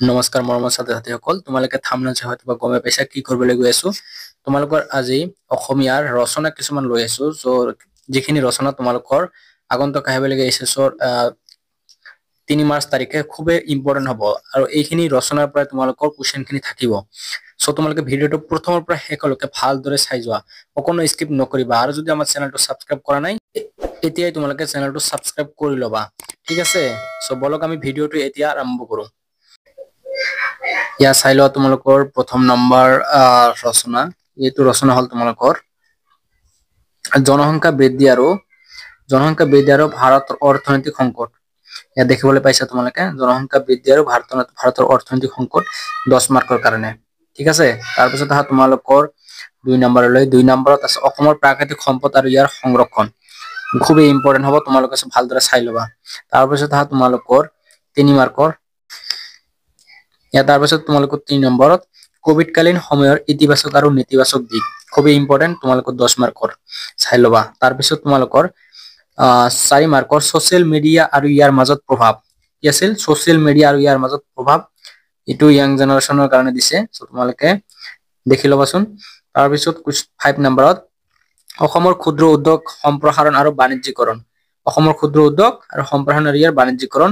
নমস্কাৰ মৰমৰ ছাত্ৰ-ছাত্ৰীসকল, তোমালোকে থাম্বনেল চাই হয়তো গমে পাইছা কি কৰিবলৈ গৈ আছো। তোমালোকৰ আজি অসমীয়াৰ ৰচনা কিছুমান লৈ আছো। যিখিনি ৰচনা তোমালোকৰ আগন্তুক আহিবলগীয়া এইচএছৰ 3 মাৰ্চ তাৰিখে খুবেই ইম্পৰ্টেন্ট হ'ব আৰু এইখিনি ৰচনাৰ পৰা তোমালোকৰ কোৱেশ্চনখিনি থাকিব। তোমালোকে ভিডিঅ'টো প্ৰথমৰ পৰা শেষলৈকে ভালদৰে চাই যোৱা, অকণো স্কিপ নকৰিবা। আৰু যদি আমাৰ চেনেলটো সাবস্ক্ৰাইব কৰা নাই এতিয়াই তোমালোকে চেনেলটো সাবস্ক্ৰাইব কৰি ল'বা, ঠিক আছে। বলক আমি ভিডিঅ'টো এতিয়া আৰম্ভ কৰোঁ। ইয়াত চাই লোৱা তোমালোকৰ প্ৰথম নম্বৰ ৰচনা। এইটো ৰচনা হল তোমালোকৰ জনসংখ্যা বৃদ্ধি আৰু ভাৰতৰ অৰ্থনৈতিক সংকট। ইয়াত দেখিবলৈ পাইছা তোমালোকে জনসংখ্যা বৃদ্ধি আৰু ভাৰতৰ অৰ্থনৈতিক সংকট 10 মাৰ্কৰ কাৰণে, ঠিক আছে। তাৰপিছত আহা তোমালোকৰ 2 নম্বৰলৈ। 2 নম্বৰত আছে অসমৰ প্ৰাকৃতিক সম্পদ আৰু ইয়াৰ সংৰক্ষণ। খুবেই ইম্পৰ্টেন্ট হ'ব, তোমালোকে ভালদৰে চাই ল'বা। তাৰপিছত আহা তোমালোকৰ 3 মাৰ্কৰ। তাৰপিছত তোমালোকৰ 3 নম্বৰত কোভিডকালীন সময়ৰ ইতিবাচক আৰু নেতিবাচক দিক। খুবেই ইম্পৰ্টেন্ট, তোমালোকৰ 10 মাৰ্কৰ চাই ল'বা। তাৰপিছত তোমালোকৰ 4 মাৰ্কৰ ছচিয়েল মিডিয়া আৰু ইয়াৰ মাজত প্ৰভাৱ। কি আছিল? ছচিয়েল মিডিয়া আৰু ইয়াৰ মাজত প্ৰভাৱ। এইটো ইয়াং জেনাৰেশ্যনৰ কাৰণে দিছে, তোমালোকে দেখি ল'বাচোন। তাৰপিছত 5 নম্বৰত অসমৰ ক্ষুদ্ৰ উদ্যোগ সম্প্ৰসাৰণ আৰু বাণিজ্যিকৰণ। অসমৰ ক্ষুদ্ৰ উদ্যোগ আৰু সম্প্ৰসাৰণ আৰু ইয়াৰ বাণিজ্যিকৰণ,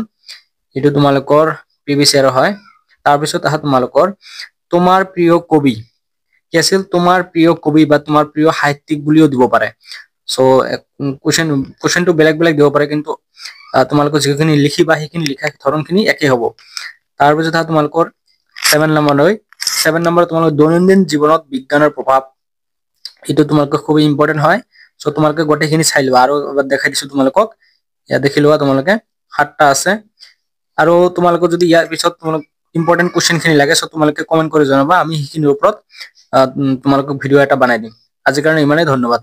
এইটো তোমালোকৰ প্ৰিভিয়াছ ইয়াৰ হয়। তাৰপিছত আহা তোমালোকৰ তোমাৰ প্ৰিয় কবি। কি আছিল? তোমাৰ প্ৰিয় কবি বা তোমাৰ প্ৰিয় সাহিত্যিক বুলিও দিব পাৰে। কোৱেশ্চনটো বেলেগ বেলেগ দিব পাৰে, কিন্তু তোমালোকৰ যিখিনি লিখিবা সেইখিনি লিখা ধৰণখিনি একেই হ'ব। তাৰপিছত আহা তোমালোকৰ 7 নম্বৰলৈ। 7 নম্বৰ তোমালোকৰ দৈনন্দিন জীৱনত বিজ্ঞানৰ প্ৰভাৱ। এইটো তোমালোকৰ খুবেই ইম্পৰ্টেন্ট হয়। তোমালোকে গোটেইখিনি চাই লোৱা। আৰু এবাৰ দেখাই দিছো তোমালোকক, ইয়াত দেখি লোৱা। তোমালোকে 7টা আছে। আৰু তোমালোকৰ যদি ইয়াৰ পিছত তোমালোক ইম্পৰ্টেন্ট কোৱেশ্চনখিনি লাগে, তোমালোকে কমেন্ট কৰি জনাবা। আমি সেইখিনিৰ ওপৰত তোমালোকক ভিডিঅ' এটা বনাই দিম। আজিৰ কাৰণে ইমানেই, ধন্যবাদ।